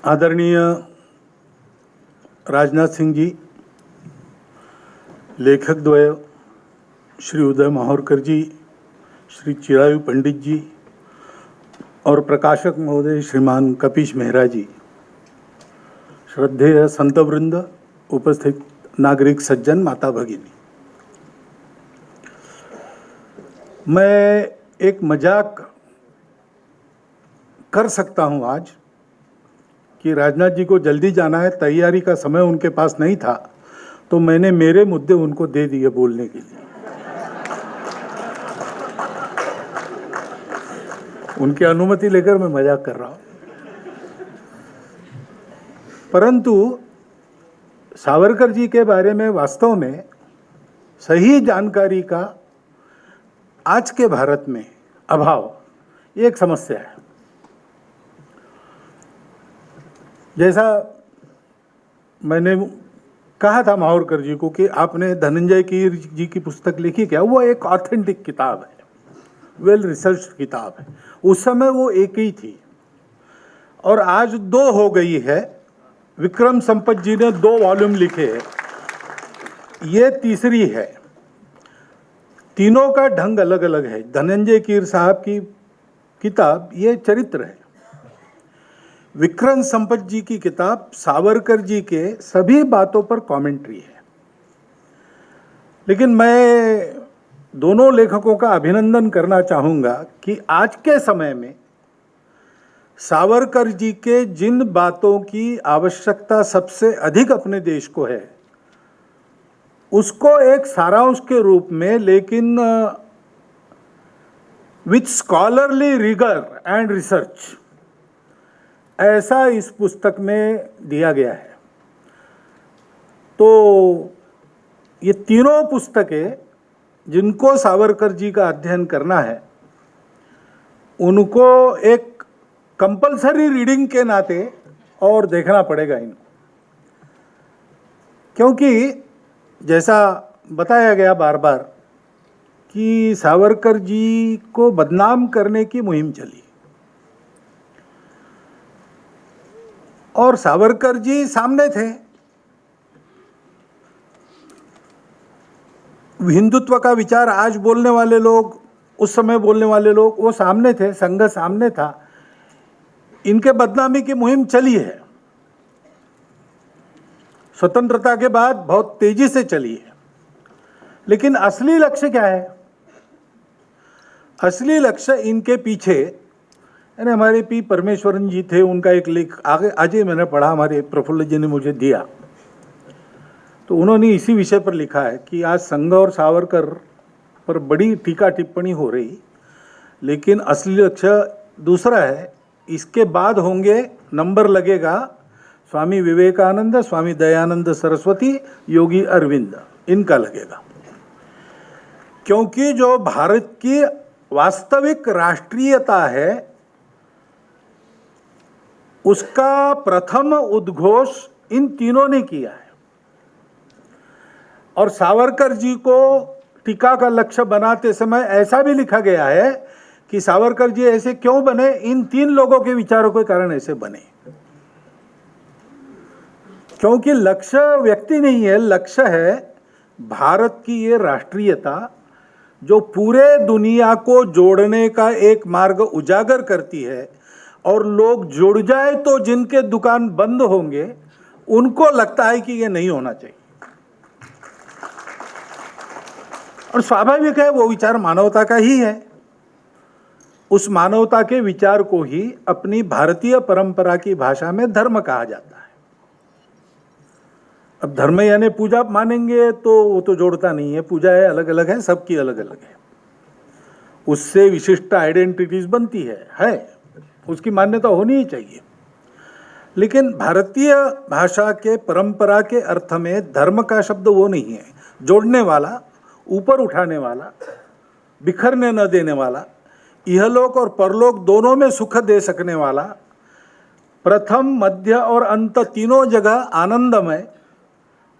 आदरणीय राजनाथ सिंह जी, लेखक द्वय श्री उदय माहौरकर जी, श्री चिरायु पंडित जी और प्रकाशक महोदय श्रीमान कपीश मेहरा जी, श्रद्धेय संतवृंद, उपस्थित नागरिक सज्जन, माता भगिनी, मैं एक मजाक कर सकता हूं आज कि राजनाथ जी को जल्दी जाना है, तैयारी का समय उनके पास नहीं था, तो मैंने मेरे मुद्दे उनको दे दिए बोलने के लिए। उनकी अनुमति लेकर मैं मजाक कर रहा हूं। परंतु सावरकर जी के बारे में वास्तव में सही जानकारी का आज के भारत में अभाव एक समस्या है। जैसा मैंने कहा था माहौरकर जी को कि आपने धनंजय कीर जी की पुस्तक लिखी क्या, वो एक ऑथेंटिक किताब है, वेल रिसर्च किताब है। उस समय वो एक ही थी और आज दो हो गई है। विक्रम संपत जी ने 2 वॉल्यूम लिखे हैं, ये तीसरी है। तीनों का ढंग अलग अलग है। धनंजय कीर साहब की किताब ये चरित्र है, विक्रम संपत जी की किताब सावरकर जी के सभी बातों पर कमेंट्री है। लेकिन मैं दोनों लेखकों का अभिनंदन करना चाहूँगा कि आज के समय में सावरकर जी के जिन बातों की आवश्यकता सबसे अधिक अपने देश को है, उसको एक सारांश के रूप में, लेकिन with scholarly rigour and research, ऐसा इस पुस्तक में दिया गया है। तो ये तीनों पुस्तकें जिनको सावरकर जी का अध्ययन करना है, उनको एक कंपलसरी रीडिंग के नाते और देखना पड़ेगा इनको, क्योंकि जैसा बताया गया बार बार कि सावरकर जी को बदनाम करने की मुहिम चली और सावरकर जी सामने थे। हिंदुत्व का विचार आज बोलने वाले लोग, उस समय बोलने वाले लोग, वो सामने थे, संघ सामने था। इनके बदनामी की मुहिम चली है, स्वतंत्रता के बाद बहुत तेजी से चली है। लेकिन असली लक्ष्य क्या है? असली लक्ष्य इनके पीछे, यानी हमारे पी परमेश्वरन जी थे, उनका एक लेख आगे आज ही मैंने पढ़ा, हमारे प्रफुल्ल जी ने मुझे दिया, तो उन्होंने इसी विषय पर लिखा है कि आज संघ और सावरकर पर बड़ी टीका टिप्पणी हो रही, लेकिन असली लक्ष्य दूसरा है। इसके बाद होंगे, नंबर लगेगा स्वामी विवेकानंद, स्वामी दयानंद सरस्वती, योगी अरविंद, इनका लगेगा। क्योंकि जो भारत की वास्तविक राष्ट्रीयता है, उसका प्रथम उद्घोष इन तीनों ने किया है। और सावरकर जी को टीका का लक्ष्य बनाते समय ऐसा भी लिखा गया है कि सावरकर जी ऐसे क्यों बने, इन 3 लोगों के विचारों के कारण ऐसे बने। क्योंकि लक्ष्य व्यक्ति नहीं है, लक्ष्य है भारत की ये राष्ट्रीयता जो पूरे दुनिया को जोड़ने का एक मार्ग उजागर करती है। और लोग जुड़ जाए तो जिनके दुकान बंद होंगे, उनको लगता है कि ये नहीं होना चाहिए। और स्वाभाविक है, वो विचार मानवता का ही है। उस मानवता के विचार को ही अपनी भारतीय परंपरा की भाषा में धर्म कहा जाता है। अब धर्म यानी पूजा मानेंगे तो वो तो जोड़ता नहीं है, पूजा है, अलग अलग है, सबकी अलग अलग है, उससे विशिष्ट आइडेंटिटीज बनती है, उसकी मान्यता होनी ही चाहिए। लेकिन भारतीय भाषा के परंपरा के अर्थ में धर्म का शब्द वो नहीं है, जोड़ने वाला, ऊपर उठाने वाला, बिखरने न देने वाला, इहलोक और परलोक दोनों में सुख दे सकने वाला, प्रथम मध्य और अंत तीनों जगह आनंदमय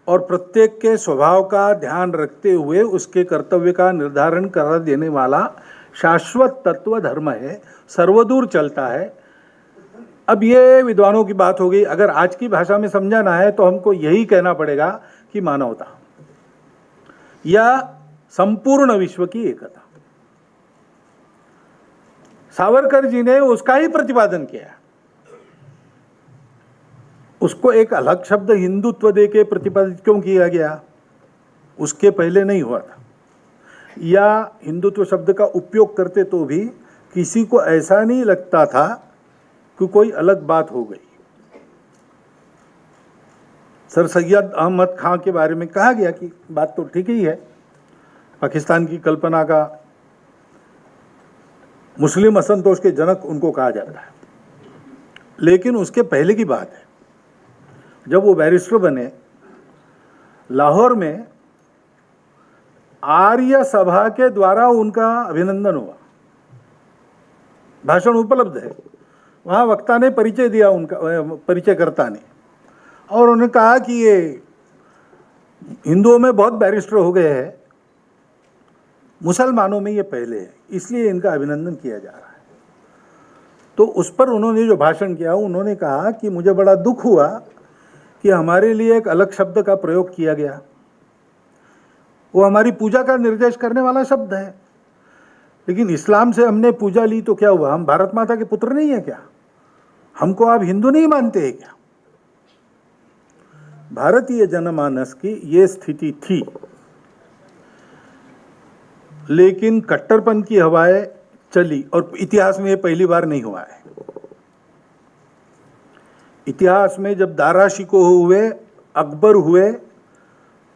और प्रत्येक के स्वभाव का ध्यान रखते हुए उसके कर्तव्य का निर्धारण कर देने वाला शाश्वत तत्व धर्म है, सर्वदूर चलता है, अब ये विद्वानों की बात हो गई। अगर आज की भाषा में समझाना है तो हमको यही कहना पड़ेगा कि मानवता या संपूर्ण विश्व की एकता। सावरकर जी ने उसका ही प्रतिपादन किया। उसको एक अलग शब्द हिंदुत्व दे के प्रतिपादित क्यों किया गया? उसके पहले नहीं हुआ था। या हिंदुत्व शब्द का उपयोग करते तो भी किसी को ऐसा नहीं लगता था कि कोई अलग बात हो गई। सर सैयद अहमद खां के बारे में कहा गया कि बात तो ठीक ही है, पाकिस्तान की कल्पना का मुस्लिम असंतोष के जनक उनको कहा जाता है। लेकिन उसके पहले की बात है, जब वो बैरिस्टर बने, लाहौर में आर्य सभा के द्वारा उनका अभिनंदन हुआ। भाषण उपलब्ध है, वहाँ वक्ता ने परिचय दिया, उनका परिचयकर्ता ने, और उन्होंने कहा कि ये हिंदुओं में बहुत बैरिस्टर हो गए हैं, मुसलमानों में ये पहले है, इसलिए इनका अभिनंदन किया जा रहा है। तो उस पर उन्होंने जो भाषण किया, उन्होंने कहा कि मुझे बड़ा दुख हुआ कि हमारे लिए एक अलग शब्द का प्रयोग किया गया। वो हमारी पूजा का निर्देश करने वाला शब्द है, लेकिन इस्लाम से हमने पूजा ली तो क्या हुआ? हम भारत माता के पुत्र नहीं है क्या? हमको आप हिंदू नहीं मानते हैं क्या? भारतीय जनमानस की ये स्थिति थी, लेकिन कट्टरपन की हवाएं चली, और इतिहास में ये पहली बार नहीं हुआ है। इतिहास में जब दारा शिकोह हुए, अकबर हुए,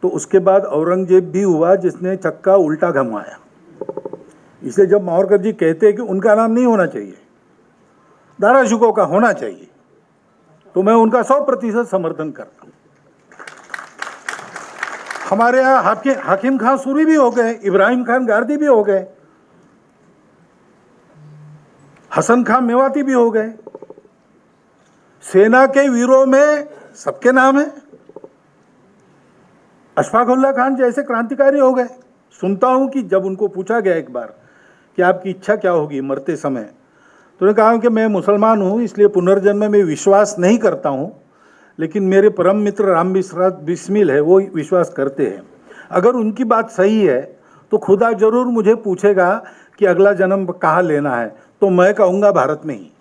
तो उसके बाद औरंगजेब भी हुआ जिसने चक्का उल्टा घुमाया। इसलिए जब मावरकर जी कहते हैं कि उनका नाम नहीं होना चाहिए, दारा शिकोह का होना चाहिए, तो मैं उनका 100% समर्थन करता हूं। हमारे यहाँ हाकिम खान सूरी भी हो गए, इब्राहिम खान गारदी भी हो गए, हसन खान मेवाती भी हो गए। सेना के वीरों में सबके नाम है। अशफाक उल्लाह खान जैसे क्रांतिकारी हो गए। सुनता हूं कि जब उनको पूछा गया एक बार कि आपकी इच्छा क्या होगी मरते समय, तो उन्होंने कहा कि मैं मुसलमान हूं, इसलिए पुनर्जन्म में विश्वास नहीं करता हूं, लेकिन मेरे परम मित्र राम बिस्मिल है, वो विश्वास करते हैं। अगर उनकी बात सही है तो खुदा जरूर मुझे पूछेगा कि अगला जन्म कहाँ लेना है, तो मैं कहूँगा भारत में ही।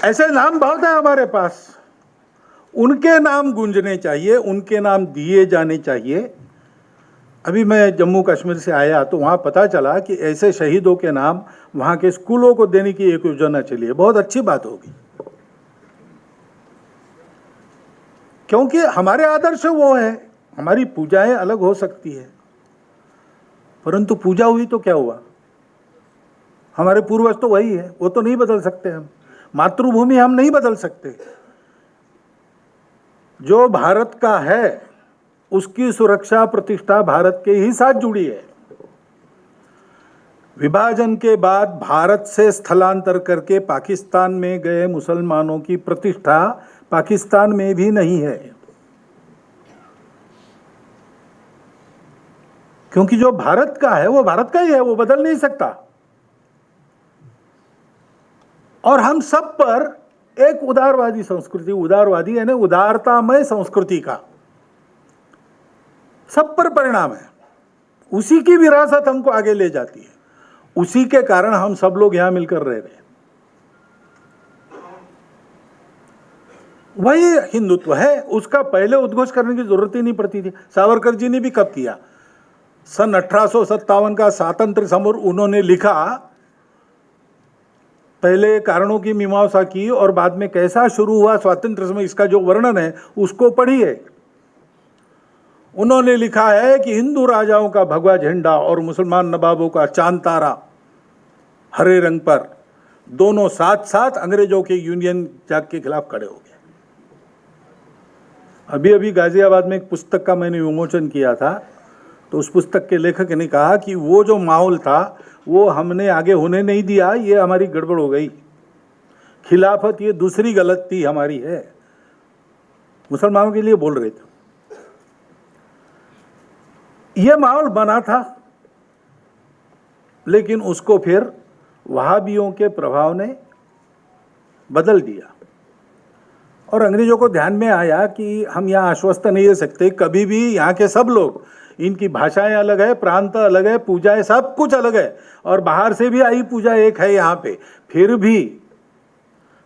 ऐसे नाम बहुत है हमारे पास, उनके नाम गूंजने चाहिए, उनके नाम दिए जाने चाहिए। अभी मैं जम्मू कश्मीर से आया तो वहाँ पता चला कि ऐसे शहीदों के नाम वहाँ के स्कूलों को देने की एक योजना चली है। बहुत अच्छी बात होगी, क्योंकि हमारे आदर्श वो है। हमारी पूजाएं अलग हो सकती है, परंतु पूजा हुई तो क्या हुआ? हमारे पूर्वज तो वही है, वो तो नहीं बदल सकते हम। मातृभूमि हम नहीं बदल सकते। जो भारत का है उसकी सुरक्षा प्रतिष्ठा भारत के ही साथ जुड़ी है। विभाजन के बाद भारत से स्थलांतर करके पाकिस्तान में गए मुसलमानों की प्रतिष्ठा पाकिस्तान में भी नहीं है, क्योंकि जो भारत का है वो भारत का ही है, वो बदल नहीं सकता। और हम सब पर एक उदारवादी संस्कृति, उदारवादी यानी उदारतामय संस्कृति का सब पर परिणाम है। उसी की विरासत हमको आगे ले जाती है, उसी के कारण हम सब लोग यहां मिलकर रह रहे हैं। वही हिंदुत्व है, उसका पहले उद्घोष करने की जरूरत ही नहीं पड़ती थी। सावरकर जी ने भी कब किया? सन 1857 का स्वातंत्र्य समर उन्होंने लिखा, पहले कारणों की मीमांसा की और बाद में कैसा शुरू हुआ स्वातंत्र्य समय, इसका जो वर्णन है उसको पढ़िए। उन्होंने लिखा है कि हिंदू राजाओं का भगवा झंडा और मुसलमान नवाबों का चांद तारा हरे रंग पर, दोनों साथ साथ अंग्रेजों के यूनियन जैक के खिलाफ खड़े हो गए। अभी अभी गाजियाबाद में एक पुस्तक का मैंने विमोचन किया था, तो उस पुस्तक के लेखक ने कहा कि वो जो माहौल था वो हमने आगे होने नहीं दिया, ये हमारी गड़बड़ हो गई। खिलाफत ये दूसरी गलती हमारी है। मुसलमानों के लिए बोल रहे थे। ये माहौल बना था, लेकिन उसको फिर वहाबियों के प्रभाव ने बदल दिया। और अंग्रेजों को ध्यान में आया कि हम यहाँ आश्वस्त नहीं दे सकते कभी भी, यहाँ के सब लोग, इनकी भाषाएं अलग है, प्रांत अलग है, पूजाएं सब कुछ अलग है, और बाहर से भी आई पूजा एक है यहाँ पे, फिर भी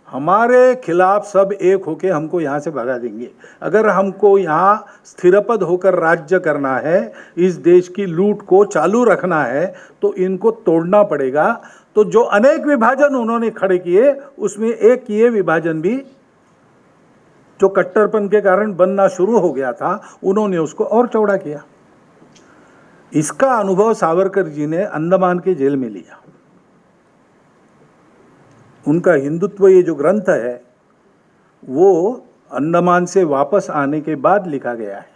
हमारे खिलाफ सब एक होके हमको यहाँ से भगा देंगे। अगर हमको यहाँ स्थिरपद होकर राज्य करना है, इस देश की लूट को चालू रखना है, तो इनको तोड़ना पड़ेगा। तो जो अनेक विभाजन उन्होंने खड़े किए, उसमें एक ये विभाजन भी जो कट्टरपन के कारण बनना शुरू हो गया था, उन्होंने उसको और चौड़ा किया। इसका अनुभव सावरकर जी ने अंडमान के जेल में लिया। उनका हिंदुत्व ये जो ग्रंथ है वो अंडमान से वापस आने के बाद लिखा गया है,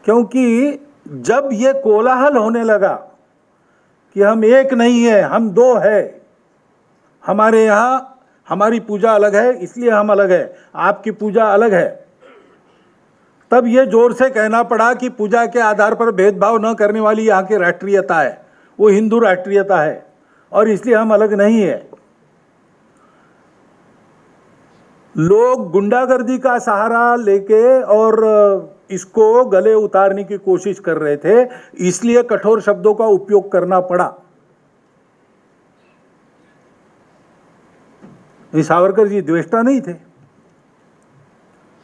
क्योंकि जब ये कोलाहल होने लगा कि हम एक नहीं है, हम दो है, हमारे यहाँ हमारी पूजा अलग है इसलिए हम अलग है, आपकी पूजा अलग है, तब ये जोर से कहना पड़ा कि पूजा के आधार पर भेदभाव न करने वाली यहाँ की राष्ट्रीयता है, वो हिंदू राष्ट्रीयता है, और इसलिए हम अलग नहीं है। लोग गुंडागर्दी का सहारा लेके और इसको गले उतारने की कोशिश कर रहे थे, इसलिए कठोर शब्दों का उपयोग करना पड़ा। सावरकर जी द्वेष्टा नहीं थे,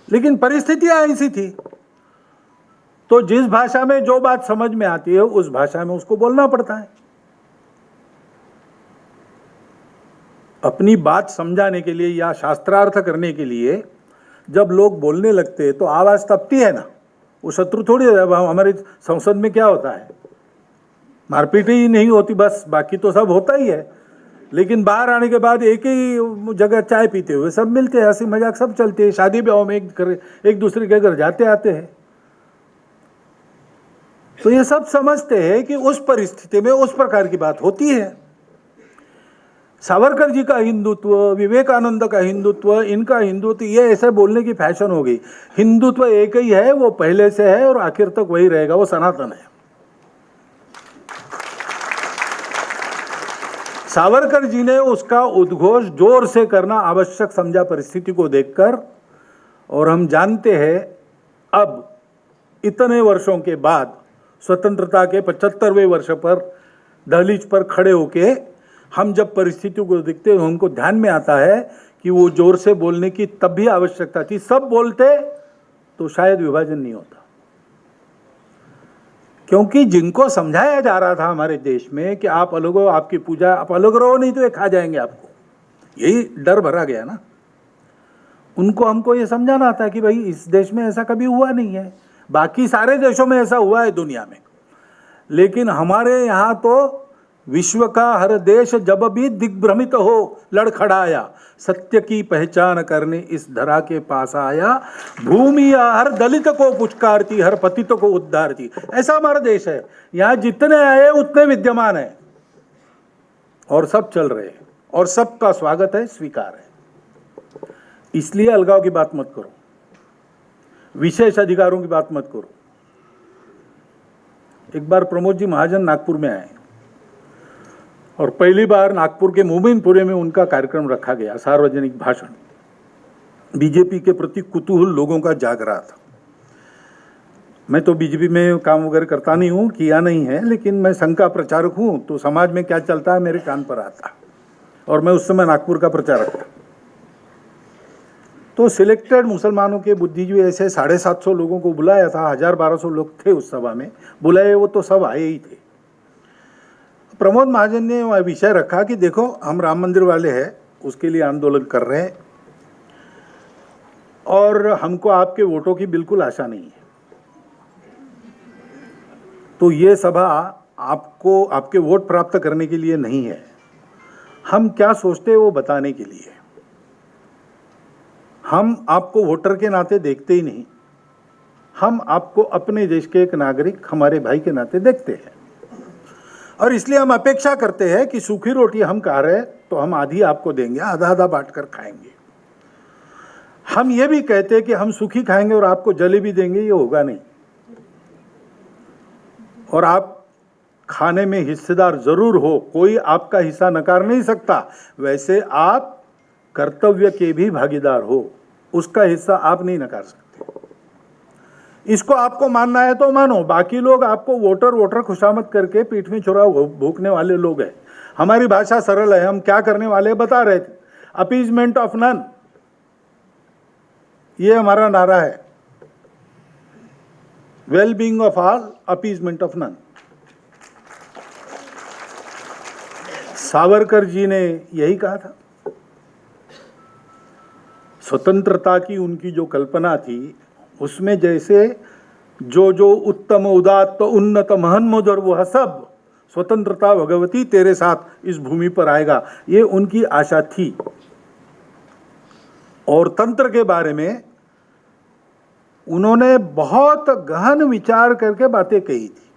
लेकिन परिस्थितियां ऐसी थी, तो जिस भाषा में जो बात समझ में आती है उस भाषा में उसको बोलना पड़ता है। अपनी बात समझाने के लिए या शास्त्रार्थ करने के लिए जब लोग बोलने लगते हैं तो आवाज तपती है ना, वो शत्रु थोड़ी है। हमारे संसद में क्या होता है, मारपीट ही नहीं होती बस, बाकी तो सब होता ही है। लेकिन बाहर आने के बाद एक ही जगह चाय पीते हुए सब मिलते हैं, हंसी मजाक सब चलते हैं, शादी ब्याह में एक दूसरे के घर जाते आते हैं। तो ये सब समझते हैं कि उस परिस्थिति में उस प्रकार की बात होती है। सावरकर जी का हिंदुत्व, विवेकानंद का हिंदुत्व, इनका हिंदुत्व, ये ऐसे बोलने की फैशन हो गई। हिंदुत्व एक ही है, वो पहले से है और आखिर तक वही रहेगा, वो सनातन है। सावरकर जी ने उसका उद्घोष जोर से करना आवश्यक समझा परिस्थिति को देखकर, और हम जानते हैं अब इतने वर्षों के बाद स्वतंत्रता के 75वें वर्ष पर दहलीज पर खड़े होके हम जब परिस्थितियों को देखते हैं, हमको ध्यान में आता है कि वो जोर से बोलने की तब भी आवश्यकता थी। सब बोलते तो शायद विभाजन नहीं होता, क्योंकि जिनको समझाया जा रहा था हमारे देश में कि आप अलग हो, आपकी पूजा, आप अलग रहो नहीं तो ये खा जाएंगे आपको, यही डर भरा गया ना। उनको हमको ये समझाना था कि भाई इस देश में ऐसा कभी हुआ नहीं है, बाकी सारे देशों में ऐसा हुआ है दुनिया में, लेकिन हमारे यहाँ तो विश्व का हर देश जब भी दिग्भ्रमित हो लड़खड़ाया, सत्य की पहचान करने इस धरा के पास आया, भूमिया हर दलित को पुचकारती, हर पतित को उद्धारती। ऐसा हमारा देश है, यहाँ जितने आए उतने विद्यमान है और सब चल रहे हैं और सबका स्वागत है, स्वीकार है। इसलिए अलगाव की बात मत करो, विशेष अधिकारों की बात मत करो। एक बार प्रमोद जी महाजन नागपुर में आए और पहली बार नागपुर के मोमिनपुरे में उनका कार्यक्रम रखा गया, सार्वजनिक भाषण। बीजेपी के प्रति कुतूहल लोगों का जाग रहा था। मैं तो बीजेपी में काम वगैरह करता नहीं हूँ, किया नहीं है, लेकिन मैं संघ का प्रचारक हूँ, तो समाज में क्या चलता है मेरे कान पर आता, और मैं उस समय नागपुर का प्रचारक था। तो सिलेक्टेड मुसलमानों के बुद्धिजीवी ऐसे 750 लोगों को बुलाया था, 1000-1200 लोग थे उस सभा में, बुलाए वो तो सब आए ही थे। प्रमोद महाजन ने वह विषय रखा कि देखो हम राम मंदिर वाले हैं, उसके लिए आंदोलन कर रहे हैं और हमको आपके वोटों की बिल्कुल आशा नहीं है, तो ये सभा आपको आपके वोट प्राप्त करने के लिए नहीं है, हम क्या सोचते हैं वो बताने के लिए। हम आपको वोटर के नाते देखते ही नहीं, हम आपको अपने देश के एक नागरिक, हमारे भाई के नाते देखते हैं, और इसलिए हम अपेक्षा करते हैं कि सूखी रोटी हम खा रहे तो हम आधी आपको देंगे, आधा आधा बांटकर खाएंगे। हम ये भी कहते हैं कि हम सूखी खाएंगे और आपको जलेबी देंगे, ये होगा नहीं, और आप खाने में हिस्सेदार जरूर हो, कोई आपका हिस्सा नकार नहीं सकता, वैसे आप कर्तव्य के भी भागीदार हो, उसका हिस्सा आप नहीं नकार सकते। इसको आपको मानना है तो मानो, बाकी लोग आपको वोटर खुशामद करके पीठ में छुरा भूखने वाले लोग हैं। हमारी भाषा सरल है, हम क्या करने वाले बता रहे थे, अपीजमेंट ऑफ नन, ये हमारा नारा है, well being of all, appeasement of none. Savarkar ji ने यही कहा था। स्वतंत्रता की उनकी जो कल्पना थी, उसमें जैसे जो जो उत्तम उदात्त उन्नत महन मधुर वह सब, स्वतंत्रता भगवती तेरे साथ इस भूमि पर आएगा, ये उनकी आशा थी। और तंत्र के बारे में उन्होंने बहुत गहन विचार करके बातें कही थी।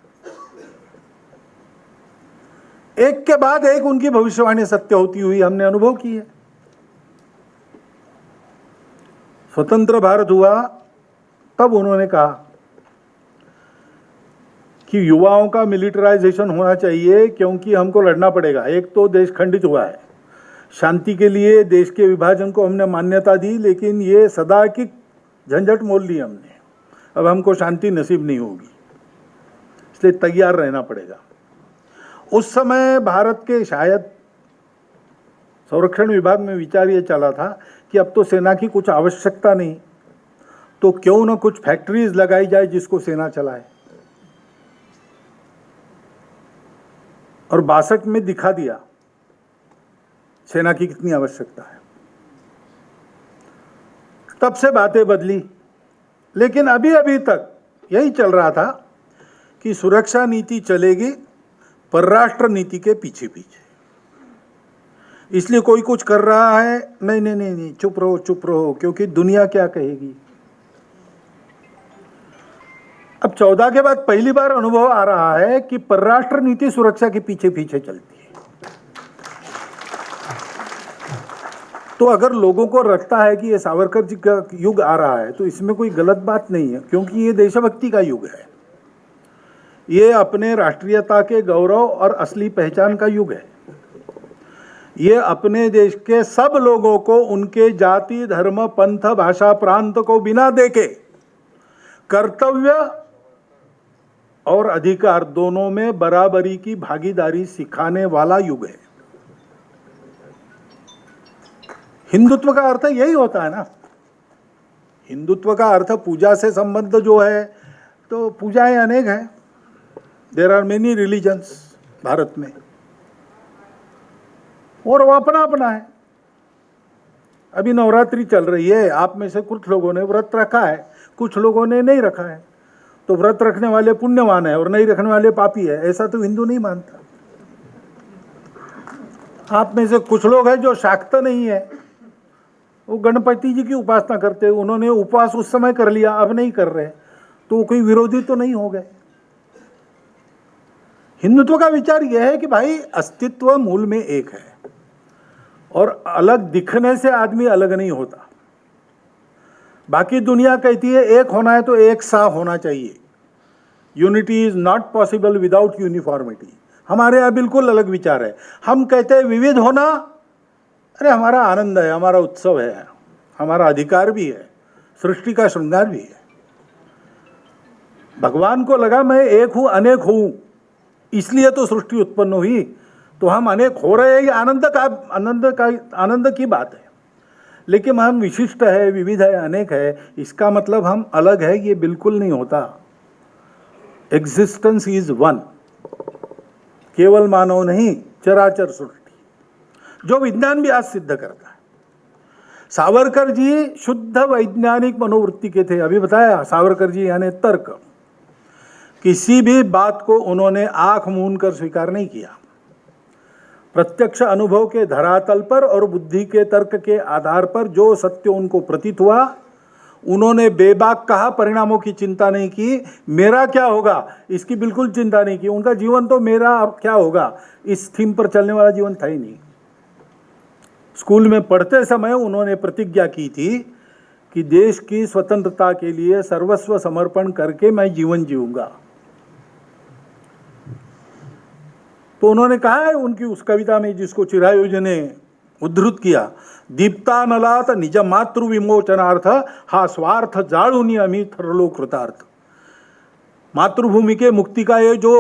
एक के बाद एक उनकी भविष्यवाणी सत्य होती हुई हमने अनुभव की है। स्वतंत्र भारत हुआ तब उन्होंने कहा कि युवाओं का मिलिटराइजेशन होना चाहिए, क्योंकि हमको लड़ना पड़ेगा। एक तो देश खंडित हुआ है, शांति के लिए देश के विभाजन को हमने मान्यता दी, लेकिन ये सदा की झंझट मोल ली हमने, अब हमको शांति नसीब नहीं होगी, इसलिए तैयार रहना पड़ेगा। उस समय भारत के शायद संरक्षण विभाग में विचार ये चला था कि अब तो सेना की कुछ आवश्यकता नहीं, तो क्यों न कुछ फैक्ट्रीज लगाई जाए जिसको सेना चलाए। और 62 में दिखा दिया सेना की कितनी आवश्यकता है। तब से बातें बदली, लेकिन अभी अभी तक यही चल रहा था कि सुरक्षा नीति चलेगी परराष्ट्र नीति के पीछे पीछे। इसलिए कोई कुछ कर रहा है, नहीं नहीं नहीं नहीं, चुप रहो, क्योंकि दुनिया क्या कहेगी। अब 14 के बाद पहली बार अनुभव आ रहा है कि परराष्ट्र नीति सुरक्षा के पीछे पीछे चलती है। तो अगर लोगों को लगता है कि ये सावरकर जी का युग आ रहा है, तो इसमें कोई गलत बात नहीं है, क्योंकि ये देशभक्ति का युग है, ये अपने राष्ट्रीयता के गौरव और असली पहचान का युग है। ये अपने देश के सब लोगों को उनके जाति, धर्म, पंथ, भाषा, प्रांत को बिना देखे कर्तव्य और अधिकार दोनों में बराबरी की भागीदारी सिखाने वाला युग है। हिंदुत्व का अर्थ यही होता है ना। हिंदुत्व का अर्थ पूजा से संबंध जो है, तो पूजाएं अनेक हैं, there are many religions Bharat में, और वो अपना अपना है। अभी नवरात्रि चल रही है, आप में से कुछ लोगों ने व्रत रखा है, कुछ लोगों ने नहीं रखा है, तो व्रत रखने वाले पुण्यवान है और नहीं रखने वाले पापी है, ऐसा तो हिंदू नहीं मानता। आप में से कुछ लोग हैं जो शाक्त नहीं है, वो गणपति जी की उपासना करते हैं, उन्होंने उपवास उस समय कर लिया, अब नहीं कर रहे, तो कोई विरोधी तो नहीं हो गए। हिंदुत्व का विचार यह है कि भाई अस्तित्व मूल में एक है, और अलग दिखने से आदमी अलग नहीं होता। बाकी दुनिया कहती है एक होना है तो एक सा होना चाहिए, unity is not possible without uniformity. हमारे यहाँ बिल्कुल अलग विचार है, हम कहते हैं विविध होना, अरे हमारा आनंद है, हमारा उत्सव है, हमारा अधिकार भी है, सृष्टि का श्रृंगार भी है। भगवान को लगा मैं एक हूं अनेक हूं, इसलिए तो सृष्टि उत्पन्न हुई, तो हम अनेक हो रहे हैं, ये आनंद की बात है। लेकिन हम विशिष्ट है, विविध है, अनेक है, इसका मतलब हम अलग है, ये बिल्कुल नहीं होता। एग्जिस्टेंस इज वन, केवल मानव नहीं, चराचर सृष्टि, जो विज्ञान भी आज सिद्ध करता है। सावरकर जी शुद्ध वैज्ञानिक मनोवृत्ति के थे, अभी बताया सावरकर जी यानी तर्क, किसी भी बात को उन्होंने आंख मूंद कर स्वीकार नहीं किया। प्रत्यक्ष अनुभव के धरातल पर और बुद्धि के तर्क के आधार पर जो सत्य उनको प्रतीत हुआ, उन्होंने बेबाक कहा, परिणामों की चिंता नहीं की। मेरा क्या होगा इसकी बिल्कुल चिंता नहीं की। उनका जीवन तो मेरा क्या होगा इस थीम पर चलने वाला जीवन था ही नहीं। स्कूल में पढ़ते समय उन्होंने प्रतिज्ञा की थी कि देश की स्वतंत्रता के लिए सर्वस्व समर्पण करके मैं जीवन जीऊंगा। तो उन्होंने कहा है उनकी उस कविता में, जिसको चिरायु जी ने उद्धृत किया, दीप्तानलात निज मातृ विमोचनार्थ हा स्वार्थ जाळूनी आम्ही ठरलो कृतार्थ। मातृभूमि के मुक्ति का ये जो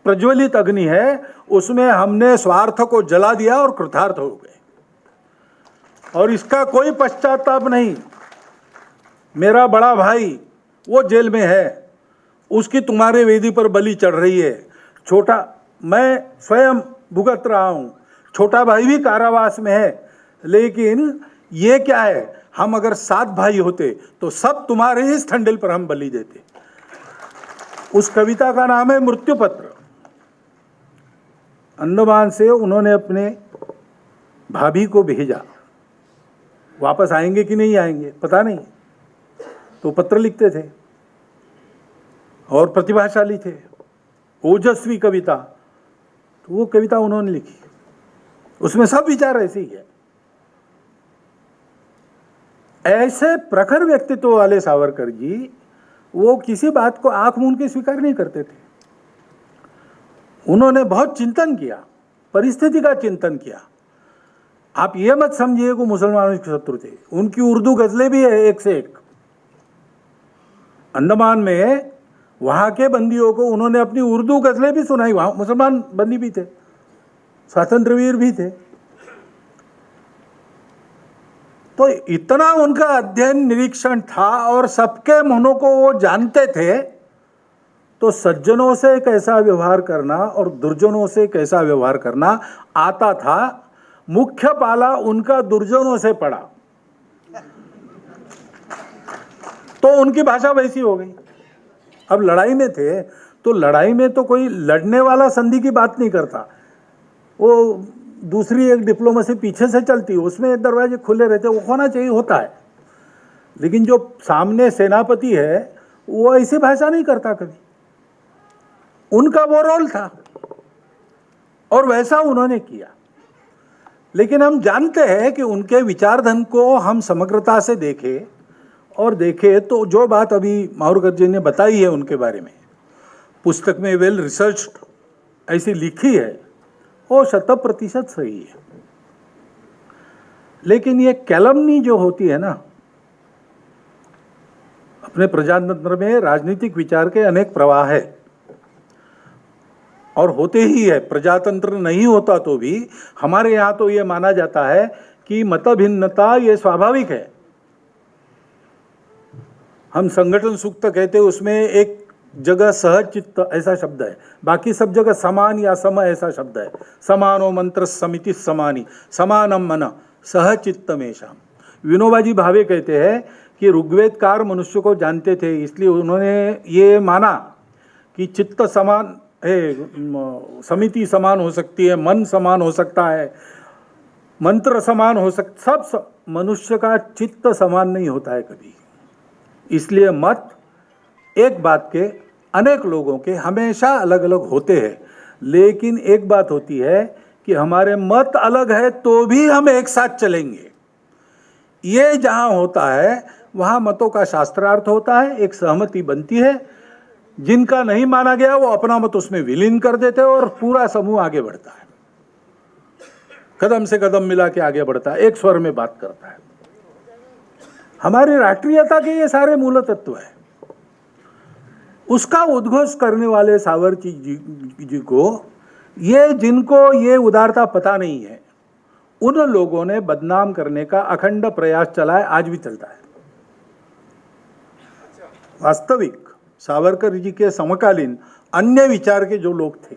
प्रज्वलित अग्नि है, उसमें हमने स्वार्थ को जला दिया और कृतार्थ हो गए, और इसका कोई पश्चाताप नहीं। मेरा बड़ा भाई वो जेल में है, उसकी तुम्हारे वेदी पर बलि चढ़ रही है। छोटा, मैं स्वयं भुगत रहा हूं, छोटा भाई भी कारावास में है, लेकिन ये क्या है, हम अगर 7 भाई होते तो सब तुम्हारे ही ठंडेल पर हम बलि देते। उस कविता का नाम है मृत्यु पत्र। अंडमान से उन्होंने अपने भाभी को भेजा, वापस आएंगे कि नहीं आएंगे पता नहीं, तो पत्र लिखते थे और प्रतिभाशाली थे, ओजस्वी कविता। तो वो कविता उन्होंने लिखी, उसमें सब विचार ऐसे ही है। ऐसे प्रखर व्यक्तित्व वाले सावरकर जी, वो किसी बात को आंख मूंद के स्वीकार नहीं करते थे। उन्होंने बहुत चिंतन किया, परिस्थिति का चिंतन किया। आप ये मत समझिए कि मुसलमानों के शत्रु थे, उनकी उर्दू गजलें भी है एक से एक। अंडमान में वहां के बंदियों को उन्होंने अपनी उर्दू गजलें भी सुनाई। वहां मुसलमान बंदी भी थे, स्वातंत्रवीर भी थे। तो इतना उनका अध्ययन निरीक्षण था और सबके मनों को वो जानते थे। तो सज्जनों से कैसा व्यवहार करना और दुर्जनों से कैसा व्यवहार करना आता था। मुख्य पाला उनका दुर्जनों से पड़ा, तो उनकी भाषा वैसी हो गई। अब लड़ाई में थे तो लड़ाई में तो कोई लड़ने वाला संधि की बात नहीं करता, वो दूसरी एक डिप्लोमेसी पीछे से चलती, उसमें दरवाजे खुले रहते, वो होना चाहिए, होता है। लेकिन जो सामने सेनापति है वो ऐसी भाषा नहीं करता कभी। उनका वो रोल था और वैसा उन्होंने किया। लेकिन हम जानते हैं कि उनके विचारधन को हम समग्रता से देखें और देखें तो जो बात अभी मावरकर जी ने बताई है उनके बारे में, पुस्तक में वेल रिसर्च्ड ऐसी लिखी है, वो 100% सही है। लेकिन ये कैलमनी जो होती है ना, अपने प्रजातंत्र में राजनीतिक विचार के अनेक प्रवाह है और होते ही है। प्रजातंत्र नहीं होता तो भी हमारे यहाँ तो ये माना जाता है कि मतभिन्नता ये स्वाभाविक है। हम संगठन सूक्त कहते हैं, उसमें एक जगह सहचित्त ऐसा शब्द है, बाकी सब जगह समान या सम ऐसा शब्द है। समानो मंत्र समिति समानी समानम मन सहचित्तमेशाम। विनोबाजी भावे कहते हैं कि ऋग्वेदकार मनुष्य को जानते थे, इसलिए उन्होंने ये माना कि चित्त समान है, समिति समान हो सकती है, मन समान हो सकता है, मंत्र समान हो सकता, सब मनुष्य का चित्त समान नहीं होता है कभी। इसलिए मत एक बात के अनेक लोगों के हमेशा अलग अलग होते हैं। लेकिन एक बात होती है कि हमारे मत अलग है तो भी हम एक साथ चलेंगे। ये जहाँ होता है वहाँ मतों का शास्त्रार्थ होता है, एक सहमति बनती है। जिनका नहीं माना गया वो अपना मत उसमें विलीन कर देते हैं और पूरा समूह आगे बढ़ता है, कदम से कदम मिला के आगे बढ़ता है, एक स्वर में बात करता है। हमारी राष्ट्रीयता के ये सारे मूल तत्व है। उसका उद्घोष करने वाले सावरकर जी को, ये जिनको ये उदारता पता नहीं है, उन लोगों ने बदनाम करने का अखंड प्रयास चला है, आज भी चलता है। वास्तविक सावरकर जी के समकालीन अन्य विचार के जो लोग थे,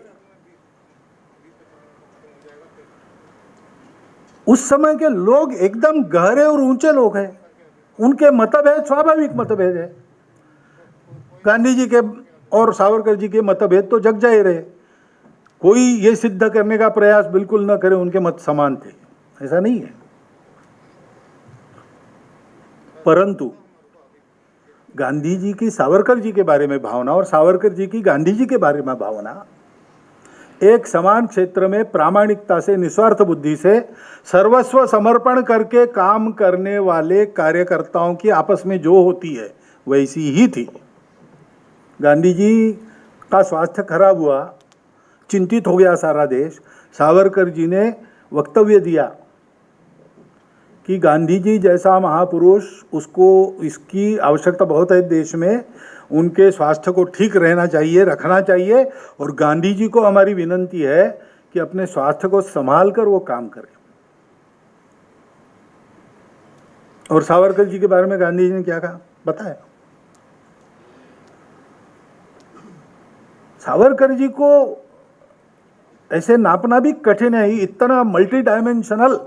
उस समय के लोग एकदम गहरे और ऊंचे लोग हैं। उनके मतभेद स्वाभाविक मतभेद है। गांधी जी के और सावरकर जी के मतभेद तो जग जाहिर है। कोई ये सिद्ध करने का प्रयास बिल्कुल न करे उनके मत समान थे, ऐसा नहीं है। परंतु गांधी जी की सावरकर जी के बारे में भावना और सावरकर जी की गांधी जी के बारे में भावना एक समान क्षेत्र में प्रामाणिकता से, निस्वार्थ बुद्धि से, सर्वस्व समर्पण करके काम करने वाले कार्यकर्ताओं की आपस में जो होती है वैसी ही थी। गांधी जी का स्वास्थ्य खराब हुआ, चिंतित हो गया सारा देश। सावरकर जी ने वक्तव्य दिया कि गांधी जी जैसा महापुरुष, उसको इसकी आवश्यकता बहुत है देश में, उनके स्वास्थ्य को ठीक रहना चाहिए, रखना चाहिए, और गांधी जी को हमारी विनंती है कि अपने स्वास्थ्य को संभाल कर वो काम करें। और सावरकर जी के बारे में गांधी जी ने क्या कहा बताया। सावरकर जी को ऐसे नापना भी कठिन है, इतना मल्टी डायमेंशनल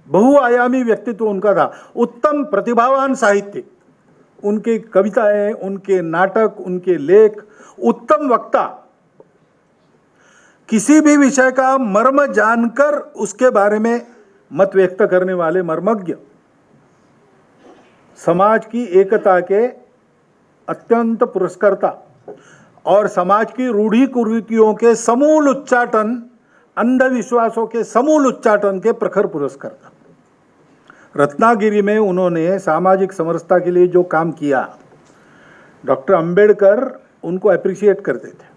बहुआयामी व्यक्तित्व उनका था। उत्तम प्रतिभावान साहित्यिक, उनके कविताएं, उनके नाटक, उनके लेख, उत्तम वक्ता, किसी भी विषय का मर्म जानकर उसके बारे में मत व्यक्त करने वाले मर्मज्ञ, समाज की एकता के अत्यंत पुरस्कर्ता और समाज की रूढ़ी कुरीतियों के समूल उच्चाटन, अंधविश्वासों के समूल उच्चाटन के प्रखर पुरस्कर्ता। रत्नागिरी में उन्होंने सामाजिक समरसता के लिए जो काम किया, डॉक्टर अंबेडकर उनको अप्रिशिएट करते थे।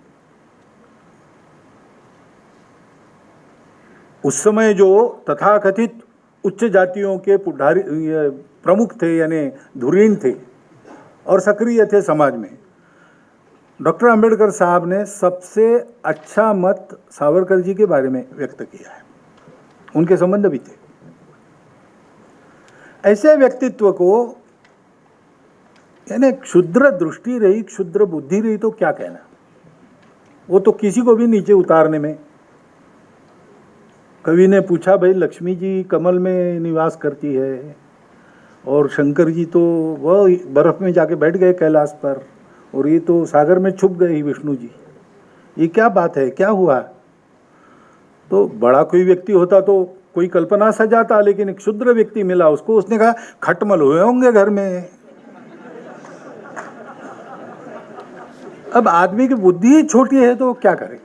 उस समय जो तथाकथित उच्च जातियों के प्रमुख थे, यानी धुरीण थे और सक्रिय थे समाज में, डॉक्टर अंबेडकर साहब ने सबसे अच्छा मत सावरकर जी के बारे में व्यक्त किया है। उनके संबंध भी थे। ऐसे व्यक्तित्व को, यानी क्षुद्र दृष्टि रही, क्षुद्र बुद्धि रही तो क्या कहना, वो तो किसी को भी नीचे उतारने में। कवि ने पूछा, भाई लक्ष्मी जी कमल में निवास करती है और शंकर जी तो वह बर्फ में जाके बैठ गए कैलाश पर, और ये तो सागर में छुप गए विष्णु जी, ये क्या बात है, क्या हुआ। तो बड़ा कोई व्यक्ति होता तो कोई कल्पना सजाता, लेकिन एक क्षुद्र व्यक्ति मिला उसको, उसने कहा खटमल हुए होंगे घर में। अब आदमी की बुद्धि छोटी है तो क्या करेगा।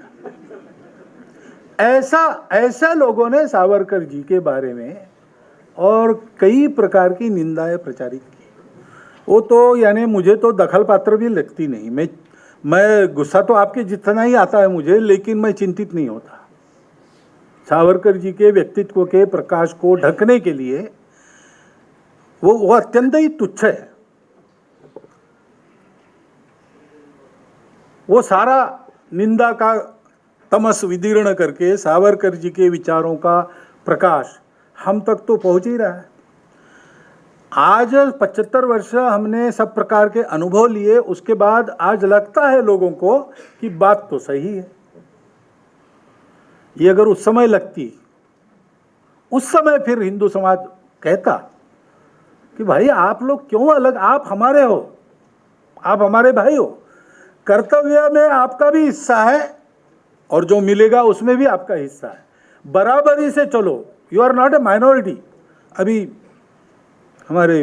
ऐसा लोगों ने सावरकर जी के बारे में और कई प्रकार की निंदाएं प्रचारित की। वो तो यानी मुझे तो दखल पात्र भी लगती नहीं। मैं गुस्सा तो आपके जितना ही आता है मुझे, लेकिन मैं चिंतित नहीं होता। सावरकर जी के व्यक्तित्व के प्रकाश को ढकने के लिए वो अत्यंत ही तुच्छ है। वो सारा निंदा का तमस विदीर्ण करके सावरकर जी के विचारों का प्रकाश हम तक तो पहुंच ही रहा है। आज 75 वर्ष हमने सब प्रकार के अनुभव लिए, उसके बाद आज लगता है लोगों को कि बात तो सही है। ये अगर उस समय लगती, उस समय फिर हिंदू समाज कहता कि भाई आप लोग क्यों अलग, आप हमारे हो, आप हमारे भाई हो, कर्तव्य में आपका भी हिस्सा है और जो मिलेगा उसमें भी आपका हिस्सा है, बराबरी से चलो, you are not a minority. अभी हमारे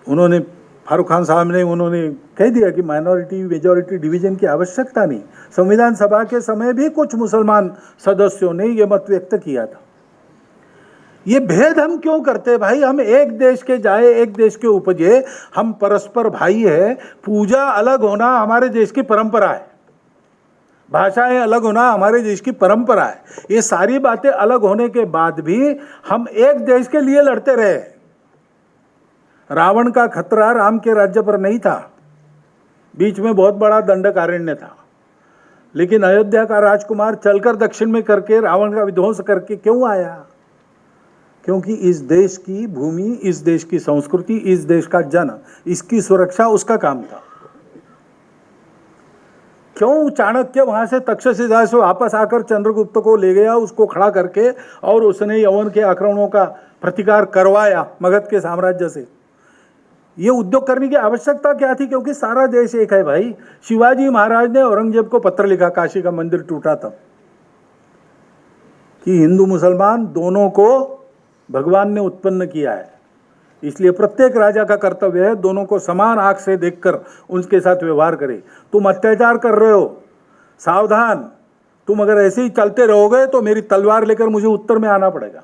उन्होंने फारूक खान साहब ने उन्होंने कह दिया कि माइनॉरिटी मेजॉरिटी डिवीजन की आवश्यकता नहीं। संविधान सभा के समय भी कुछ मुसलमान सदस्यों ने यह मत व्यक्त किया था। ये भेद हम क्यों करते भाई, हम एक देश के जाए, एक देश के उपजे, हम परस्पर भाई है। पूजा अलग होना हमारे देश की परंपरा है, भाषाएं अलग होना हमारे देश की परंपरा है। ये सारी बातें अलग होने के बाद भी हम एक देश के लिए लड़ते रहे। रावण का खतरा राम के राज्य पर नहीं था, बीच में बहुत बड़ा दंडकारण्य था, लेकिन अयोध्या का राजकुमार चलकर दक्षिण में करके रावण का विध्वंस करके क्यों आया? क्योंकि इस देश की भूमि, इस देश की संस्कृति, इस देश का जन, इसकी सुरक्षा उसका काम था। क्यों चाणक्य वहां से तक्षशिला से वापस आकर चंद्रगुप्त को ले गया, उसको खड़ा करके, और उसने यवन के आक्रमणों का प्रतिकार करवाया मगध के साम्राज्य से। ये उद्योग करने की आवश्यकता क्या थी? क्योंकि सारा देश एक है भाई। शिवाजी महाराज ने औरंगजेब को पत्र लिखा, काशी का मंदिर टूटा तब, कि हिंदू मुसलमान दोनों को भगवान ने उत्पन्न किया है, इसलिए प्रत्येक राजा का कर्तव्य है दोनों को समान आंख से देखकर उनके साथ व्यवहार करे। तुम अत्याचार कर रहे हो, सावधान, तुम अगर ऐसे ही चलते रहोगे तो मेरी तलवार लेकर मुझे उत्तर में आना पड़ेगा।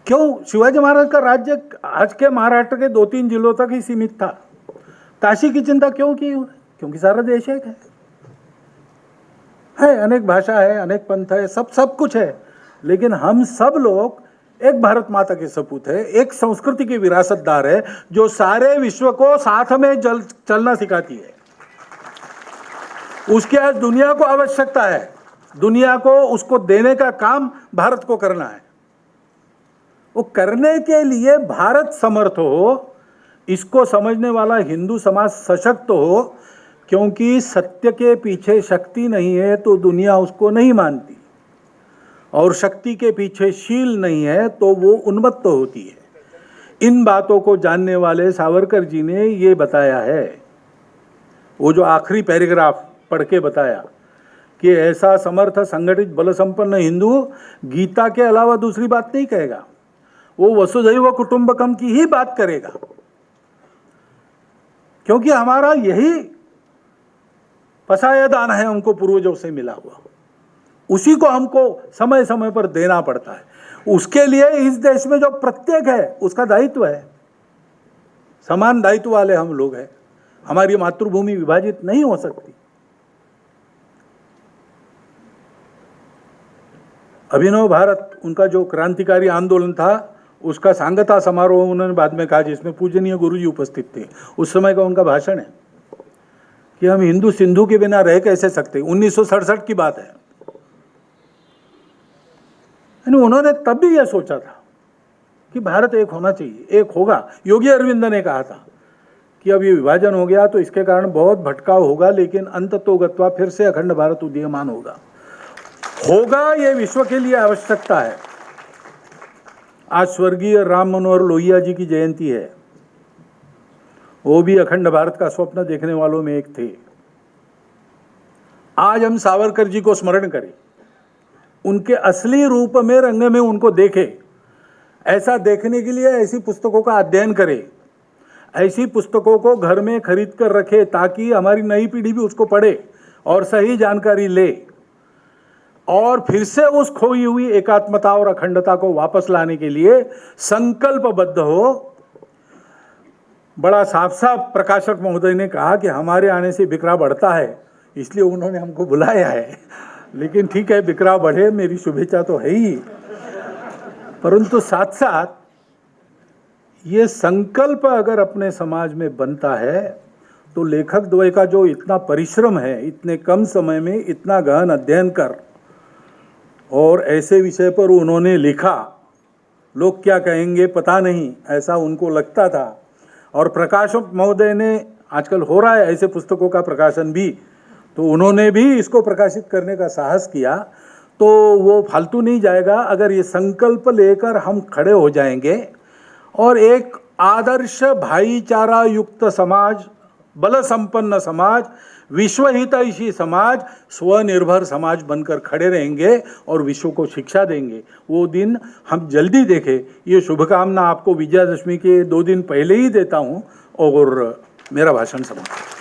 क्यों? शिवाजी महाराज का राज्य आज के महाराष्ट्र के 2-3 जिलों तक ही सीमित था। काशी की चिंता क्यों की? क्योंकि सारा देश एक है, अनेक भाषा है, अनेक पंथ है, सब कुछ है, लेकिन हम सब लोग एक भारत माता के सपूत है, एक संस्कृति की विरासतदार है जो सारे विश्व को साथ में चलना सिखाती है। उसकी आज दुनिया को आवश्यकता है, दुनिया को उसको देने का काम भारत को करना है। वो करने के लिए भारत समर्थ हो, इसको समझने वाला हिंदू समाज सशक्त हो, क्योंकि सत्य के पीछे शक्ति नहीं है तो दुनिया उसको नहीं मानती, और शक्ति के पीछे शील नहीं है तो वो उन्मत्त होती है। इन बातों को जानने वाले सावरकर जी ने ये बताया है, वो जो आखिरी पैराग्राफ पढ़ के बताया कि ऐसा समर्थ संगठित बल संपन्न हिंदू गीता के अलावा दूसरी बात नहीं कहेगा, वो वसुधैव कुटुंबकम की ही बात करेगा, क्योंकि हमारा यही पसाया दान है हमको पूर्वजों से मिला हुआ, उसी को हमको समय समय पर देना पड़ता है। उसके लिए इस देश में जो प्रत्येक है उसका दायित्व है, समान दायित्व वाले हम लोग हैं। हमारी मातृभूमि विभाजित नहीं हो सकती। अभिनव भारत उनका जो क्रांतिकारी आंदोलन था, उसका सांगता समारोह उन्होंने बाद में कहा, जिसमें पूजनीय गुरुजी उपस्थित थे। उस समय का उनका भाषण है कि हम हिंदू सिंधु के बिना रह कैसे सकते। 1967 की बात है। यानी उन्होंने तब भी यह सोचा था कि भारत एक होना चाहिए, एक होगा। योगी अरविंद ने कहा था कि अब ये विभाजन हो गया तो इसके कारण बहुत भटकाव होगा, लेकिन अंततोगत्वा फिर से अखंड भारत उदीयमान होगा। ये विश्व के लिए आवश्यकता है। आज स्वर्गीय राम मनोहर लोहिया जी की जयंती है। वो भी अखंड भारत का स्वप्न देखने वालों में एक थे। आज हम सावरकर जी को स्मरण करें, उनके असली रूप में रंग में उनको देखें। ऐसा देखने के लिए ऐसी पुस्तकों का अध्ययन करें, ऐसी पुस्तकों को घर में खरीद कर रखें, ताकि हमारी नई पीढ़ी भी उसको पढ़े और सही जानकारी ले, और फिर से उस खोई हुई एकात्मता और अखंडता को वापस लाने के लिए संकल्पबद्ध हो। बड़ा साफ साफ प्रकाशक महोदय ने कहा कि हमारे आने से बिखरा बढ़ता है, इसलिए उन्होंने हमको बुलाया है। लेकिन ठीक है, बिखरा बढ़े, मेरी शुभेच्छा तो है ही, परंतु साथ साथ ये संकल्प अगर अपने समाज में बनता है तो लेखक द्वय का जो इतना परिश्रम है, इतने कम समय में इतना गहन अध्ययन कर और ऐसे विषय पर उन्होंने लिखा, लोग क्या कहेंगे पता नहीं, ऐसा उनको लगता था। और प्रकाशक महोदय ने, आजकल हो रहा है ऐसे पुस्तकों का प्रकाशन भी, तो उन्होंने भी इसको प्रकाशित करने का साहस किया। तो वो फालतू नहीं जाएगा अगर ये संकल्प लेकर हम खड़े हो जाएंगे और एक आदर्श भाईचारा युक्त समाज, बल संपन्न समाज, विश्वहितैषी समाज, स्वनिर्भर समाज बनकर खड़े रहेंगे और विश्व को शिक्षा देंगे। वो दिन हम जल्दी देखें। ये शुभकामना आपको विजयादशमी के 2 दिन पहले ही देता हूँ और मेरा भाषण समाप्त।